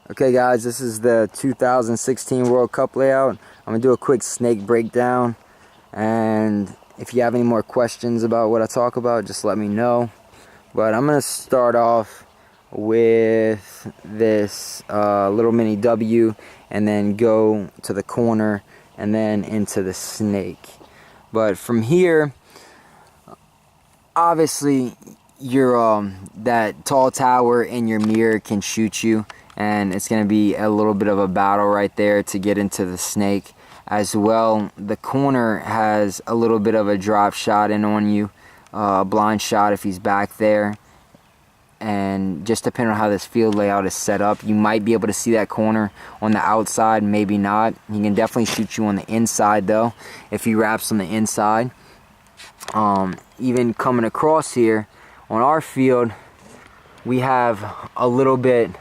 Okay guys, this is the 2016 World Cup layout. I'm going to do a quick snake breakdown, and if you have any more questions about what I talk about, just let me know. But I'm going to start off with this little mini W, and then go to the corner, and then into the snake. But from here, obviously, your that tall tower in your mirror can shoot you, and it's going to be a little bit of a battle right there to get into the snake. As well, the corner has a little bit of a drop shot in on you, a blind shot if he's back there. And just depending on how this field layout is set up, you might be able to see that corner on the outside, maybe not. He can definitely shoot you on the inside though, if he wraps on the inside. Even coming across here on our field, we have a little bit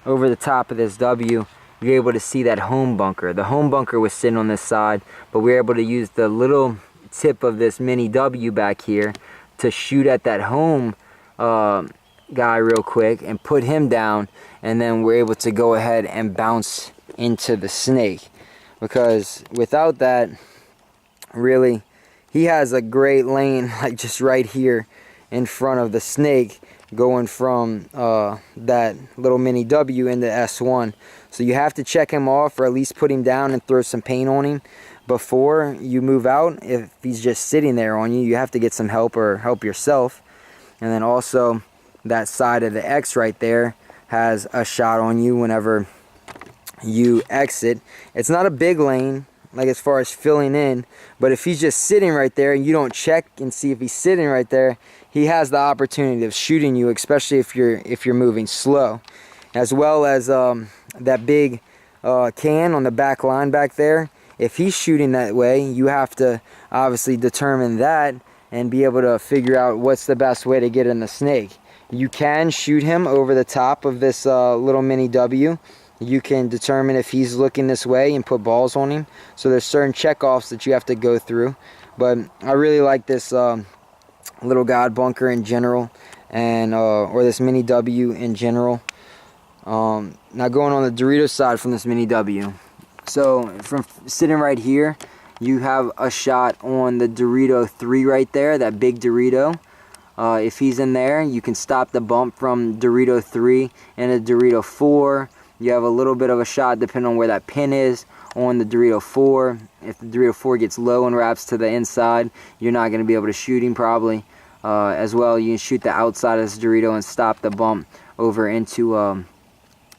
over the top of this W. You're able to see that home bunker. The home bunker was sitting on this side, but we were able to use the little tip of this mini W back here to shoot at that home guy real quick and put him down, and then we're able to go ahead and bounce into the snake. Because without that, really, he has a great lane like just right here in front of the snake, going from that little mini W into S1. So you have to check him off, or at least put him down and throw some paint on him before you move out. If he's just sitting there on you, you have to get some help or help yourself. And then also that side of the X right there has a shot on you whenever you exit. It's not a big lane, like as far as filling in, but if he's just sitting right there and you don't check and see if he's sitting right there, he has the opportunity of shooting you, especially if you're moving slow. As well as that big can on the back line back there, if he's shooting that way, you have to obviously determine that and be able to figure out what's the best way to get in the snake. You can shoot him over the top of this little mini W. You can determine if he's looking this way and put balls on him. So there's certain checkoffs that you have to go through. But I really like this little god bunker in general, and or this mini W in general. Now going on the Dorito side from this mini W. So from sitting right here, you have a shot on the Dorito 3 right there, that big Dorito. If he's in there, you can stop the bump from Dorito 3 and a Dorito 4. You have a little bit of a shot depending on where that pin is on the Dorito 4. If the Dorito 4 gets low and wraps to the inside, you're not going to be able to shoot him probably. As well, you can shoot the outside of this Dorito and stop the bump over into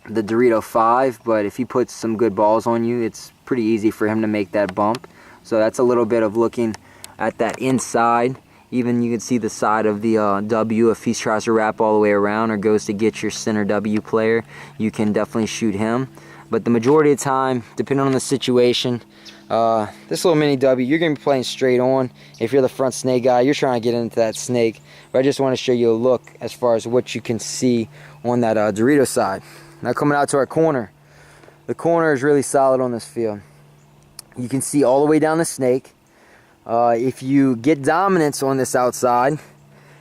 the Dorito 5. But if he puts some good balls on you, it's pretty easy for him to make that bump. So that's a little bit of looking at that inside. Even you can see the side of the W. If he tries to wrap all the way around or goes to get your center W player, you can definitely shoot him. But the majority of the time, depending on the situation, this little mini W, you're going to be playing straight on. If you're the front snake guy, you're trying to get into that snake. But I just want to show you a look as far as what you can see on that Dorito side. Now coming out to our corner. The corner is really solid on this field. You can see all the way down the snake. If you get dominance on this outside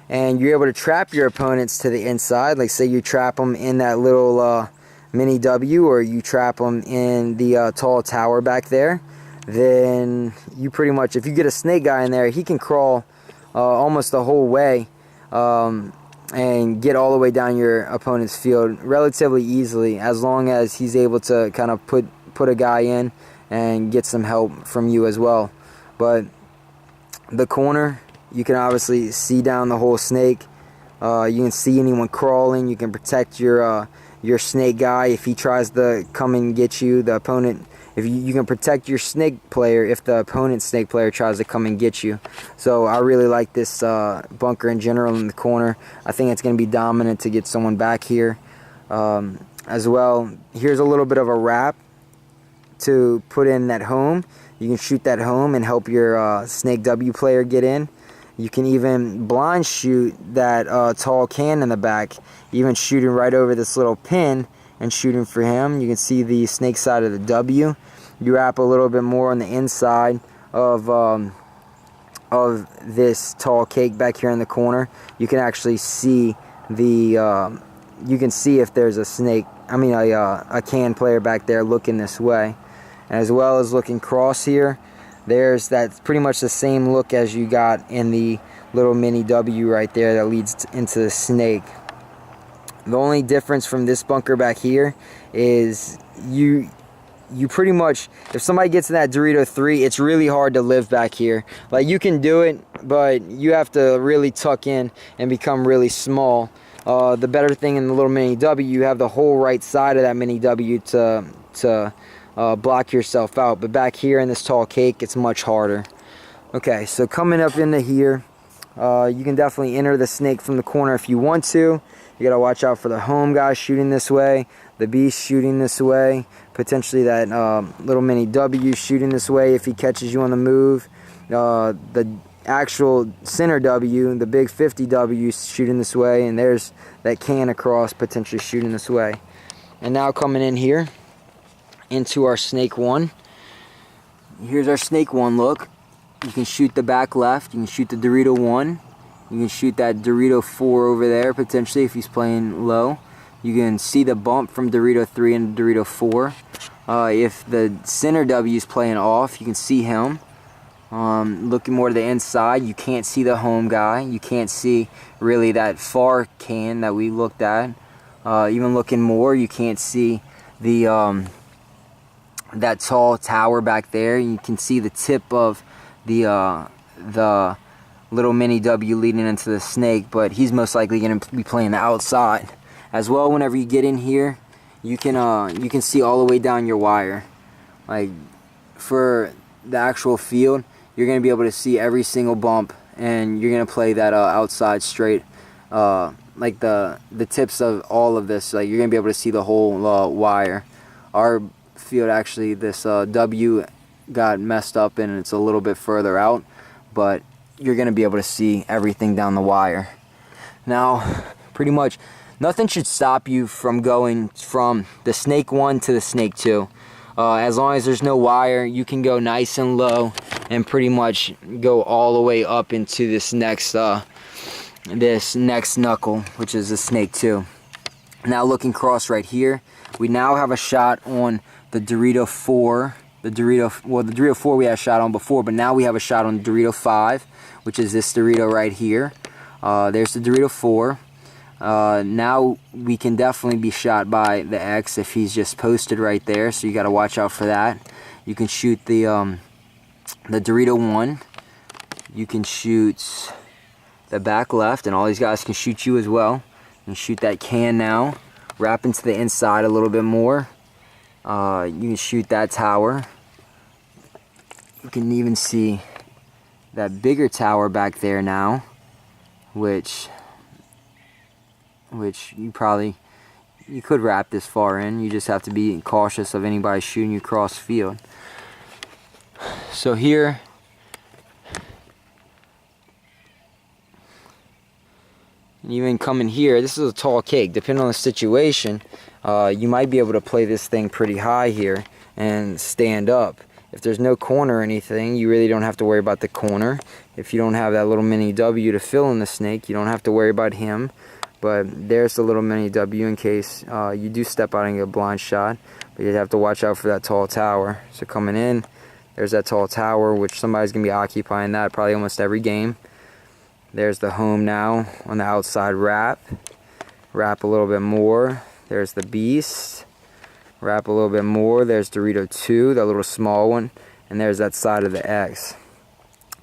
and you're able to trap your opponents to the inside, like say you trap them in that little mini W, or you trap them in the tall tower back there, then you pretty much, if you get a snake guy in there, he can crawl almost the whole way and get all the way down your opponent's field relatively easily, as long as he's able to kind of put a guy in and get some help from you as well. But the corner, you can obviously see down the whole snake. You can see anyone crawling. You can protect your snake guy if he tries to come and get you. The opponent, if you can protect your snake player if the opponent's snake player tries to come and get you. So I really like this bunker in general in the corner. I think it's going to be dominant to get someone back here. As well, here's a little bit of a wrap to put in that home. You can shoot that home and help your snake W player get in. You can even blind shoot that tall can in the back, even shooting right over this little pin and shooting for him. You can see the snake side of the W. You wrap a little bit more on the inside of this tall cake back here in the corner. You can actually see the you can see if there's a snake a can player back there looking this way, as well as looking cross here. That's pretty much the same look as you got in the little mini W right there that leads into the snake. The only difference from this bunker back here is you pretty much, if somebody gets in that Dorito 3, it's really hard to live back here. Like, you can do it, but you have to really tuck in and become really small. The better thing in the little mini W, you have the whole right side of that mini W to block yourself out. But back here in this tall cake, it's much harder. Okay, so coming up into here, you can definitely enter the snake from the corner if you want to. You gotta watch out for the home guy shooting this way, the beast shooting this way, potentially that little mini W shooting this way if he catches you on the move. The actual center W, the big 50 W shooting this way, and there's that can across potentially shooting this way. And now coming in here into our snake 1. Here's our snake 1 look. You can shoot the back left, you can shoot the Dorito 1. You can shoot that Dorito 4 over there, potentially, if he's playing low. You can see the bump from Dorito 3 and Dorito 4. If the center W is playing off, you can see him. Looking more to the inside, you can't see the home guy. You can't see really that far can that we looked at. Even looking more, you can't see the that tall tower back there. You can see the tip of the little mini W leading into the snake, but he's most likely going to be playing the outside as well. Whenever you get in here, you can see all the way down your wire. Like, for the actual field, you're going to be able to see every single bump, and you're going to play that outside straight, like the tips of all of this. Like, you're going to be able to see the whole wire. Our field, actually, this W got messed up and it's a little bit further out, but you're going to be able to see everything down the wire. Now, pretty much nothing should stop you from going from the snake 1 to the snake 2. As long as there's no wire, you can go nice and low and pretty much go all the way up into this next knuckle, which is the snake 2. Now, looking cross right here, we now have a shot on the Dorito 4. The Dorito 4 we had a shot on before, but now we have a shot on Dorito 5, which is this Dorito right here. There's the Dorito 4. Now we can definitely be shot by the X if he's just posted right there, so you got to watch out for that. You can shoot the Dorito 1. You can shoot the back left, and all these guys can shoot you as well. You can shoot that can now, wrap into the inside a little bit more. You can shoot that tower. You can even see that bigger tower back there now, which you could wrap this far in. You just have to be cautious of anybody shooting you cross field. So here, and even coming here, this is a tall cake. Depending on the situation, you might be able to play this thing pretty high here and stand up. If there's no corner or anything, you really don't have to worry about the corner. If you don't have that little mini W to fill in the snake, you don't have to worry about him. But there's the little mini W in case you do step out and get a blind shot. But you have to watch out for that tall tower. So coming in, there's that tall tower, which somebody's going to be occupying that probably almost every game. There's the home now on the outside wrap. Wrap a little bit more. There's the beast. Wrap a little bit more. There's Dorito 2, that little small one. And there's that side of the X.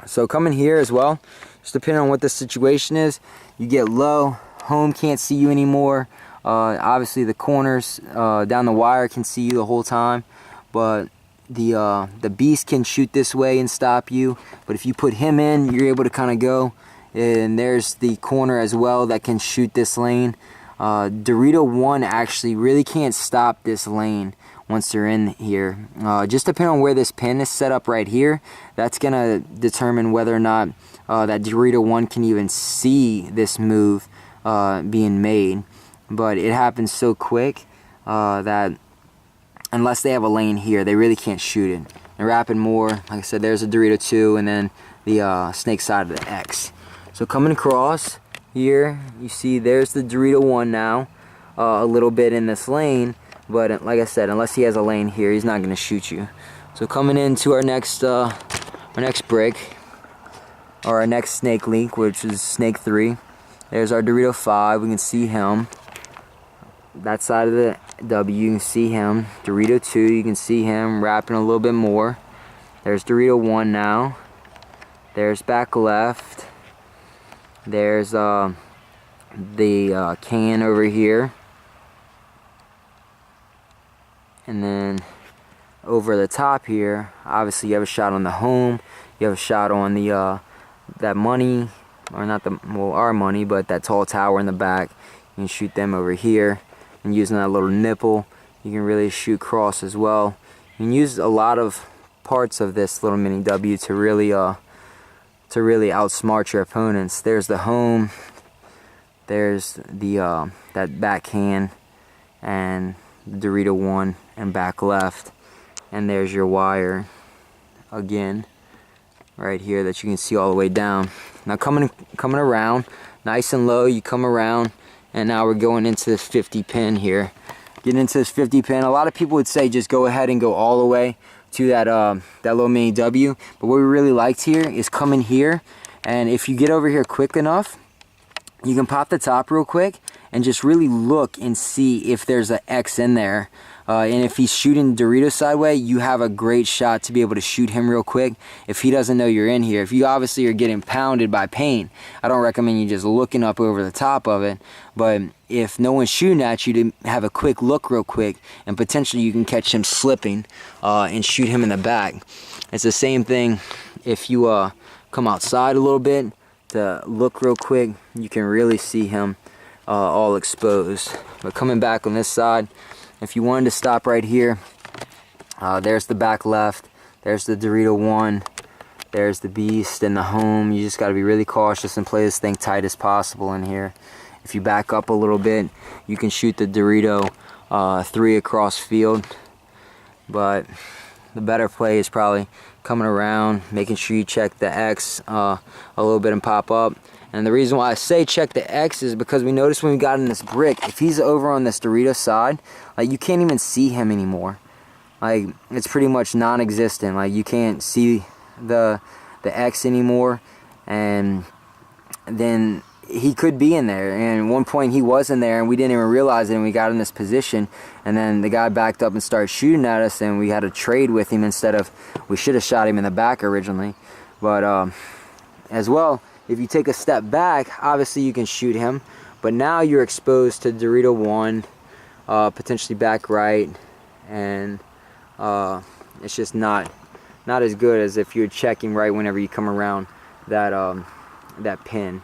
So coming here as well, just depending on what the situation is, you get low. Home can't see you anymore. Obviously the corners down the wire can see you the whole time. But the beast can shoot this way and stop you. But if you put him in, you're able to kind of go. And there's the corner as well that can shoot this lane. Dorito 1 actually really can't stop this lane once they're in here. Just depending on where this pin is set up right here, that's going to determine whether or not that Dorito 1 can even see this move being made. But it happens so quick that unless they have a lane here, they really can't shoot it. And wrapping more, like I said, there's a Dorito 2 and then the snake side of the X. So coming across here, you see there's the Dorito 1 now. a little bit in this lane, but like I said, unless he has a lane here, he's not going to shoot you. So coming into our next brick, or our next snake link, which is snake 3. There's our Dorito 5. We can see him. That side of the W, you can see him. Dorito 2, you can see him wrapping a little bit more. There's Dorito 1 now. There's back left. There's the can over here. And then over the top here, obviously you have a shot on the home. You have a shot on the that money, or not the, well, our money, but that tall tower in the back. You can shoot them over here. And using that little nipple, you can really shoot cross as well. You can use a lot of parts of this little mini W to really outsmart your opponents. There's the home. There's the that back can, and the Dorito 1 and back left. And there's your wire again, right here, that you can see all the way down. Now coming around, nice and low, you come around, and now we're going into this 50 pin here. Getting into this 50 pin, a lot of people would say just go ahead and go all the way to that little mini W. But what we really liked here is coming here, and if you get over here quick enough, you can pop the top real quick and just really look and see if there's an X in there. And if he's shooting Dorito sideway, you have a great shot to be able to shoot him real quick if he doesn't know you're in here. If you obviously are getting pounded by paint, I don't recommend you just looking up over the top of it. But if no one's shooting at you, to have a quick look real quick, and potentially you can catch him slipping and shoot him in the back. It's the same thing if you come outside a little bit to look real quick. You can really see him all exposed. But coming back on this side, if you wanted to stop right here, there's the back left, there's the Dorito 1, there's the beast and the home. You just got to be really cautious and play this thing tight as possible in here. If you back up a little bit, you can shoot the Dorito 3 across field, but the better play is probably coming around, making sure you check the X a little bit and pop up. And the reason why I say check the X is because we noticed when we got in this brick, if he's over on this Dorito side, like, you can't even see him anymore. Like, it's pretty much non-existent. Like, you can't see the X anymore. And then he could be in there, and at one point he was in there and we didn't even realize it, and we got in this position, and then the guy backed up and started shooting at us, and we had to trade with him instead of, we should have shot him in the back originally. But as well, if you take a step back, obviously you can shoot him, but now you're exposed to Dorito 1, potentially back right, and it's just not as good as if you're checking right whenever you come around that pin.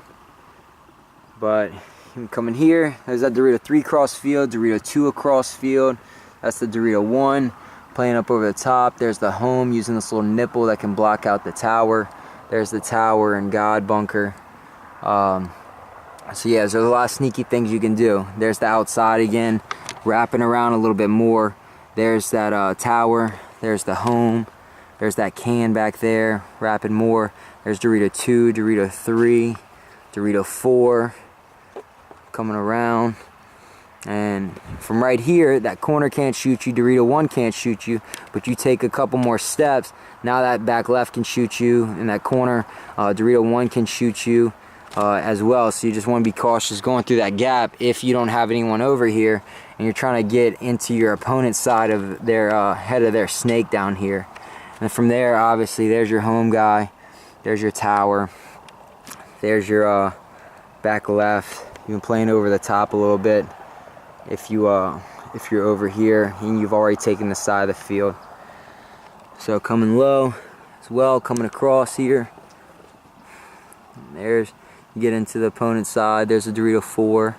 But coming here, there's that Dorito 3 cross field, Dorito 2 across field. That's the Dorito 1 playing up over the top. There's the home using this little nipple that can block out the tower. There's the tower and God bunker. So yeah, there's a lot of sneaky things you can do. There's the outside again, wrapping around a little bit more. There's that tower. There's the home. There's that can back there, wrapping more. There's Dorito 2, Dorito 3, Dorito 4. Coming around, and from right here, that corner can't shoot you, Dorito 1 can't shoot you, but you take a couple more steps, now that back left can shoot you, in that corner, Dorito 1 can shoot you as well. So you just want to be cautious going through that gap if you don't have anyone over here and you're trying to get into your opponent's side of their head of their snake down here. And from there, obviously, there's your home guy, there's your tower, there's your back left. You've been playing over the top a little bit if you're over here and you've already taken the side of the field. So coming low as well, coming across here. And there's, you get into the opponent's side. There's a Dorito 4.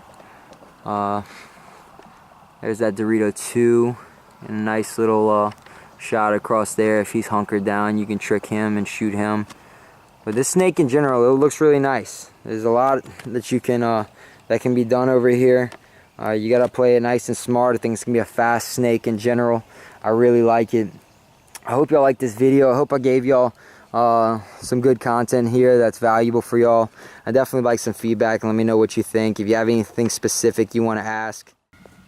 There's that Dorito 2, and a nice little shot across there. If he's hunkered down, you can trick him and shoot him. But this snake in general, it looks really nice. There's a lot that you can that can be done over here. You gotta play it nice and smart. I think it's gonna be a fast snake in general. I really like it. I hope y'all like this video. I hope I gave y'all some good content here that's valuable for y'all. I definitely like some feedback, and let me know what you think. If you have anything specific you want to ask.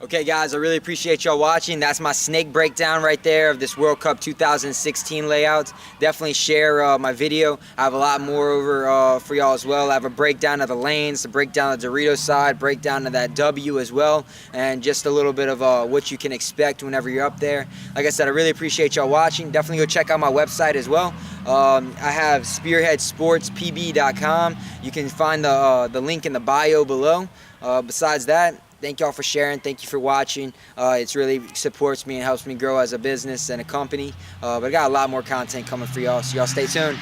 Okay guys, I really appreciate y'all watching. That's my snake breakdown right there of this World Cup 2016 layouts. Definitely share my video. I have a lot more over for y'all as well. I have a breakdown of the lanes, a breakdown of the Dorito side, breakdown of that W as well, and just a little bit of what you can expect whenever you're up there. Like I said, I really appreciate y'all watching. Definitely go check out my website as well. I have spearheadsportspb.com. You can find the link in the bio below. Besides that, thank y'all for sharing. Thank you for watching. It really supports me and helps me grow as a business and a company. But I got a lot more content coming for y'all, so y'all stay tuned.